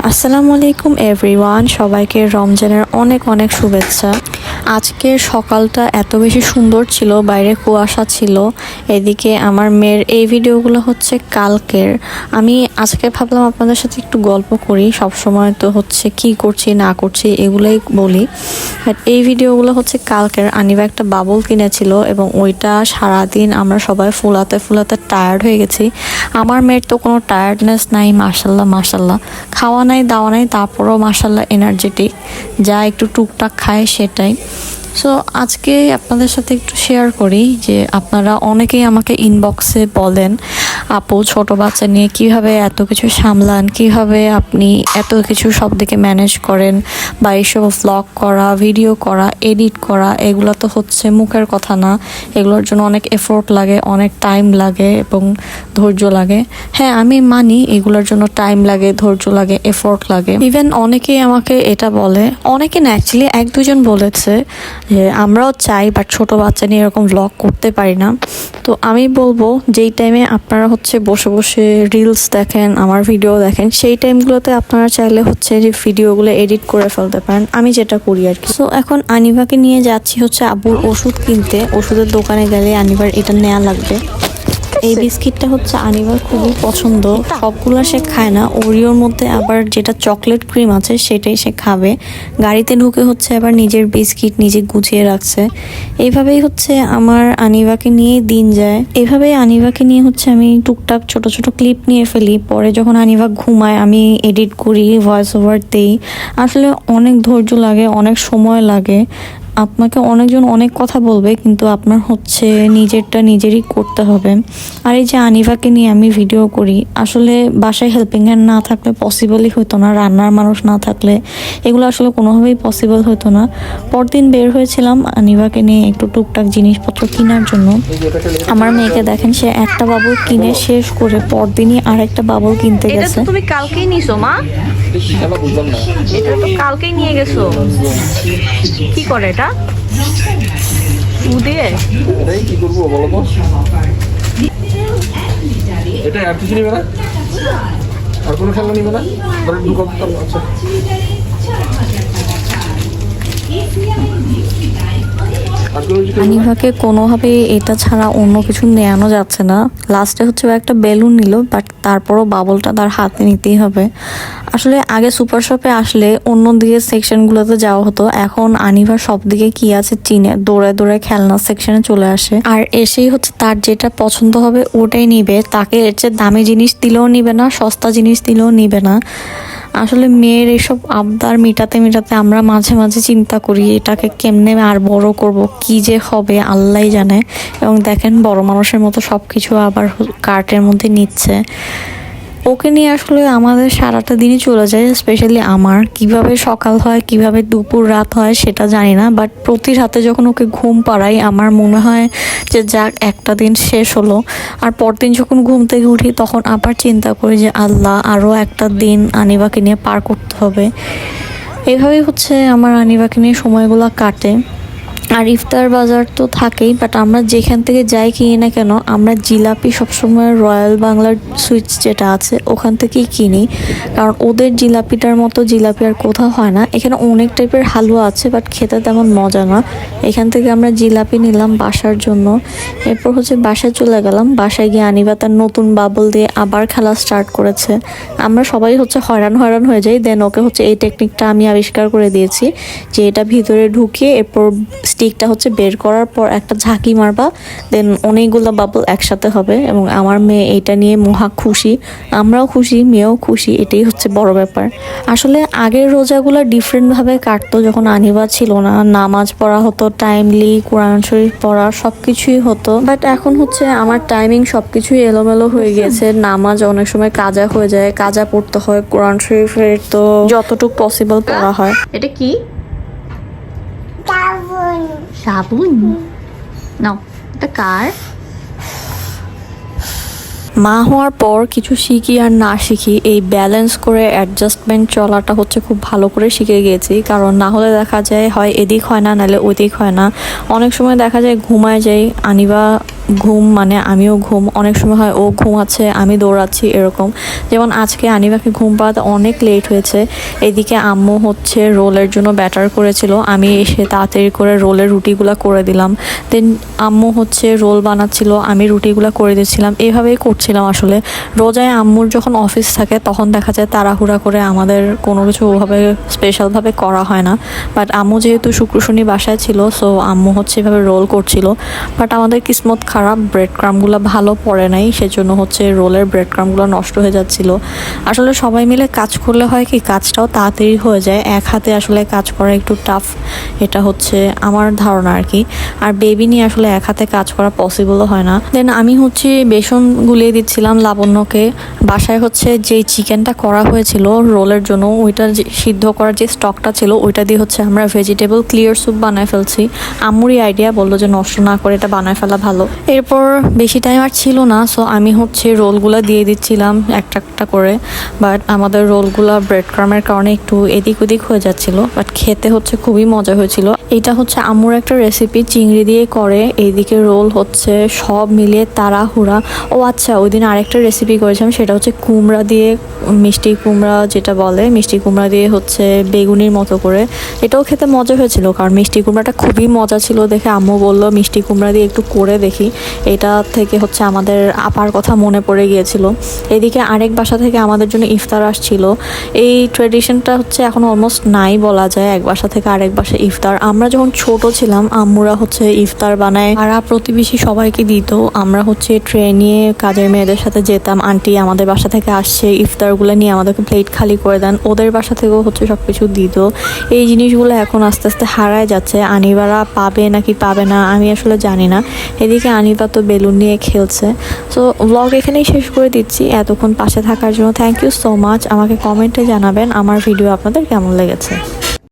আসসালামু আলাইকুম এভরিওয়ান, সবাইকে রমজানের অনেক অনেক শুভেচ্ছা। আজকের সকালটা এত বেশি সুন্দর ছিল, বাইরে কুয়াশা ছিল। এদিকে আমার মেয়ের এই ভিডিওগুলো হচ্ছে কালকের। আমি আজকে ভাবলাম আপনাদের সাথে একটু গল্প করি, সব সময় তো হচ্ছে কি করছি না করছি এগুলোই বলি। বাট এই ভিডিওগুলো হচ্ছে কালকের। আনিবা একটা বাবল কিনেছিল এবং ওইটা সারাদিন আমরা সবাই ফুলাতে ফুলাতে টায়ার্ড হয়ে গেছি। আমার মেয়ের তো কোনো টায়ার্ডনেস নাই, মাশাল্লাহ মাশাল্লাহ। খাওয়া নাই দাওয়া নাই, তারপরেও মাশাল্লাহ এনার্জেটিক, যা একটু টুকটাক খায় সেটাই। সো আজকে আপনাদের সাথে একটু শেয়ার করি যে আপনারা অনেকেই আমাকে ইনবক্সে বলেন, আপু ছোট বাচ্চা নিয়ে কিভাবে এত কিছু সামলান, কিভাবে আপনি এত কিছু সব দিকে ম্যানেজ করেন, বা এইসব ভ্লগ করা, ভিডিও করা, এডিট করা, এগুলো তো হচ্ছে মুখের কথা না। এগুলোর জন্য অনেক এফোর্ট লাগে, অনেক টাইম লাগে এবং ধৈর্য লাগে। হ্যাঁ, আমি মানি এগুলোর জন্য টাইম লাগে, ধৈর্য লাগে, এফোর্ট লাগে। ইভেন অনেকেই আমাকে এটা বলে, অনেকে না অ্যাকচুয়ালি এক দুজন বলেছে যে আমরাও চাই বাট ছোট বাচ্চা নিয়ে এরকম ভ্লগ করতে পারি না। তো আমি বলবো যেই টাইমে আপনারা হচ্ছে বসে বসে রিলস দেখেন, আমার ভিডিও দেখেন, সেই টাইমগুলোতে আপনারা চাইলে হচ্ছে যে ভিডিওগুলো এডিট করে ফেলতে পারেন। আমি যেটা করি আর কি। সো এখন আনিভাকে নিয়ে যাচ্ছি হচ্ছে আব্বুর ওষুধ কিনতে। ওষুধের দোকানে গেলে আনিবার এটা নেওয়া লাগবে। এই বিস্কিটটা হচ্ছে আনিবার খুবই পছন্দ, সবগুলো সে খায় না। ওরিওর মধ্যে আবার যেটা চকলেট ক্রিম আছে সেটাই সে খাবে। গাড়িতে ঢুকে হচ্ছে আবার নিজের বিস্কিট নিজে গুছিয়ে রাখছে। এইভাবেই হচ্ছে আমার আনিবাকে নিয়ে দিন যায়। এইভাবেই আনিবাকে নিয়ে হচ্ছে আমি টুকটাক ছোট ছোট ক্লিপ নিয়ে ফেলি। পরে যখন আনিবা ঘুমায় আমি এডিট করি, ভয়েস ওভার দেই। আসলে অনেক ধৈর্য লাগে, অনেক সময় লাগে। আপনাকে অনেকজন অনেক কথা বলবে, কিন্তু আপনার হচ্ছে নিজেরটা নিজেরই করতে হবে। আর এই যে আনিভাকে নিয়ে আমি ভিডিও করি, আসলে বাসায় হেল্পিং হ্যান্ড না থাকলে পসিবলই হতো না। রান্নার মানুষ না থাকলে এগুলো আসলে কোনোভাবেই পসিবল হতো না। পরদিন বের হয়েছিলাম আনিভাকে নিয়ে একটু টুকটাক জিনিসপত্র কেনার জন্য। আমার মেয়েকে দেখেন, সে একটা বাবল কিনে শেষ করে পরদিনই আরেকটা বাবল কিনতে গেছে। তুমি কালকেই নিছো মা? এটা তো কালকেই নিয়ে গেছো। কি করে এটা? উদে এটাই কি করবো বলো তো? এটা আর কিছু নিবে না? আর কোনো খেলনা নিবে না? আচ্ছা আনিভাকে কোনোভাবেই এটা ছাড়া অন্য কিছু নেওয়ানো যাচ্ছে না। লাস্টে হচ্ছে একটা বেলুন নিল, বাট তারপরও বাবলটা তার হাতে নিতেই হবে। আসলে আগে সুপার শপে আসলে অন্য দিকে সেকশনগুলোতে যাওয়া হতো, এখন আনিভা সব দিকে কি আছে চিনে দৌড়ে দৌড়ে খেলনা সেকশনে চলে আসে। আর এসেই হচ্ছে তার যেটা পছন্দ হবে ওটাই নিবে। তাকে এর চেয়ে দামি জিনিস দিলেও নিবে না, সস্তা জিনিস দিলেও নিবে না। আসলে মেয়ের এইসব আবদার মেটাতে মেটাতে আমরা মাঝে মাঝে চিন্তা করি এটাকে কেমনে আর বড় করব, কি যে হবে আল্লাহই জানে। এবং দেখেন বড় মানুষের মতো সব কিছু আবার কার্টের মধ্যে নিচ্ছে। ওকে নিয়ে আসলে আমাদের সারাটা দিনই চলে যায়। স্পেশালি আমার কিভাবে সকাল হয়, কিভাবে দুপুর রাত হয় সেটা জানি না, বাট প্রতি রাতে যখন ওকে ঘুম পাড়াই আমার মনে হয় যে যাক একটা দিন শেষ হলো। আর পরদিন যখন ঘুম থেকে উঠি তখন আবার চিন্তা করি যে আল্লাহ আরও একটা দিন আনিবাকে নিয়ে পার করতে হবে। এইভাবেই হচ্ছে আমার আনিবাকে নিয়ে সময়গুলো কাটে। আর ইফতার বাজার তো থাকেই, বাট আমরা যেখান থেকে যাই কিনি না কেন আমরা জিলাপি সবসময় রয়্যাল বাংলার সুইটস যেটা আছে ওখান থেকেই কিনি, কারণ ওদের জিলাপিটার মতো জিলাপি আর কোথাও হয় না। এখানে অনেক টাইপের হালুয়া আছে বাট খেতে তেমন মজা না। এখান থেকে আমরা জিলাপি নিলাম বাসার জন্য। এরপর হচ্ছে বাসায় চলে গেলাম। বাসায় গিয়ে আনিবা তার নতুন বাবল দিয়ে আবার খেলা স্টার্ট করেছে। আমরা সবাই হচ্ছে হয়রান হয়ে যাই। দেন ওকে হচ্ছে এই টেকনিকটা আমি আবিষ্কার করে দিয়েছি যে এটা ভিতরে ঢুকিয়ে এরপর স্টিকটা হচ্ছে বের করার পর একটা ঝাঁকি মারবা, দেন অনেকগুলো বাবল একসাথে হবে। এবং আমার মেয়ে এটা নিয়ে মহা খুশি, আমরাও খুশি, মেয়েও খুশি। এটাই হচ্ছে বড় ব্যাপার। আসলে আগের রোজাগুলো ডিফারেন্টভাবে কাটতো যখন আনিবা ছিল না। নামাজ পড়া হতো টাইমলি, কোরআন শরীফ পড়া সব কিছুই হতো। বাট এখন হচ্ছে আমার টাইমিং সব কিছুই এলোমেলো হয়ে গিয়েছে। নামাজ অনেক সময় কাজা হয়ে যায়, কাজা পড়তে হয়। কোরআন শরীফের তো যতটুকু পসিবল পড়া হয়। এটা কি? সাবুন। নাও, এটা কার? মা হওয়ার পর কিছু শিখি আর না শিখি এই ব্যালেন্স করে অ্যাডজাস্টমেন্ট চলাটা হচ্ছে খুব ভালো করে শিখে গিয়েছি। কারণ না হলে দেখা যায় হয় এদিক হয় না, নাহলে ওদিক হয় না। অনেক সময় দেখা যায় ঘুমায় যাই, আনিবা ঘুম মানে আমিও ঘুম, অনেক সময় হয় ও ঘুমাচ্ছে আমি দৌড়াচ্ছি এরকম। যেমন আজকে আনিবাকে ঘুম পাড়াতে অনেক লেট হয়েছে। এদিকে আম্মু হচ্ছে রোলের জন্য ব্যাটার করেছিল, আমি এসে তাড়াতাড়ি করে রোলের রুটিগুলো করে দিলাম। দেন আম্মু হচ্ছে রোল বানাচ্ছিল, আমি রুটিগুলো করে দিচ্ছিলাম, এভাবেই করছিলাম। আসলে রোজায় আম্মুর যখন অফিস থাকে তখন দেখা যায় তাড়াহুড়া করে আমাদের কোনো কিছু ওভাবে স্পেশালভাবে করা হয় না। বাট আম্মু যেহেতু শুক্র শনি বাসায় ছিল, সো আম্মু হচ্ছে এভাবে রোল করছিল। বাট আমাদের কিসমত খারাপ, ব্রেড ক্রামগুলো ভালো পড়ে নাই, সেজন্য হচ্ছে রোলের ব্রেড ক্রামগুলো নষ্ট হয়ে যাচ্ছিল। আসলে সবাই মিলে কাজ করলে হয় কি কাজটাও তাড়াতাড়ি হয়ে যায়, এক হাতে আসলে কাজ করা একটু টাফ, এটা হচ্ছে আমার ধারণা আর কি। আর বেবি নিয়ে আসলে এক হাতে কাজ করা পসিবলও হয় না। দেন আমি হচ্ছে বেসন গুলিয়ে দিচ্ছিলাম লাবণ্যকে। বাসায় হচ্ছে যেই চিকেনটা করা হয়েছিল রোলের জন্য, ওইটা সিদ্ধ করার যে স্টকটা ছিল ওইটা দিয়ে হচ্ছে আমরা ভেজিটেবল ক্লিয়ার স্যুপ বানায় ফেলছি। আম্মুরই আইডিয়া, বললো যে নষ্ট না করে এটা বানায় ফেলা ভালো। এরপর বেশি টাইম আর ছিল না, সো আমি হচ্ছে রোলগুলো দিয়ে দিচ্ছিলাম একটা একটা করে। বাট আমাদের রোলগুলো ব্রেড ক্রামের কারণে একটু এদিক ওদিক হয়ে যাচ্ছিল, বাট খেতে হচ্ছে খুবই মজা হয়েছিল। এটা হচ্ছে আম্মুর একটা রেসিপি, চিংড়ি দিয়ে করে, এইদিকে রোল হচ্ছে, সব মিলিয়ে তাড়াহুড়া। ও আচ্ছা, ওই দিন আরেকটা রেসিপি করেছিলাম, সেটা হচ্ছে কুমড়া দিয়ে, মিষ্টি কুমড়া যেটা বলে, মিষ্টি কুমড়া দিয়ে হচ্ছে বেগুনির মতো করে। এটাও খেতে মজা হয়েছিল, কারণ মিষ্টি কুমড়াটা খুবই মজা ছিল দেখে আম্মু বললো মিষ্টি কুমড়া দিয়ে একটু করে দেখি। এটা থেকে হচ্ছে আমাদের আপার কথা মনে পড়ে গিয়েছিল। এদিকে আরেক বাসা থেকে আমাদের জন্য ইফতার আসছিল। এই ট্রেডিশনটা হচ্ছে এখন অলমোস্ট নাই বলা যায়, এক বাসা থেকে আরেক বাসা ইফতার। আমরা যখন ছোট ছিলাম আম্মুরা হচ্ছে ইফতার বানায়, আর প্রতিবেশী সবাইকে দিত। আমরা হচ্ছে ট্রেন নিয়ে কাজের মেয়েদের সাথে যেতাম, আন্টি আমাদের বাসা থেকে আসছে, ইফতারগুলো নিয়ে আমাদেরকে প্লেট খালি করে দেন, ওদের বাসা থেকেও হচ্ছে সব কিছু দিত। এই জিনিসগুলো এখন আস্তে আস্তে হারায় যাচ্ছে। আনিবারা পাবে নাকি পাবে না আমি আসলে জানি না। এদিকে আনিবা তো বেলুন নিয়ে খেলছে। সো ব্লগ এখানেই শেষ করে দিচ্ছি। এতক্ষণ পাশে থাকার জন্য থ্যাংক ইউ সো মাচ। আমাকে কমেন্টে জানাবেন আমার ভিডিও আপনাদের কেমন লেগেছে।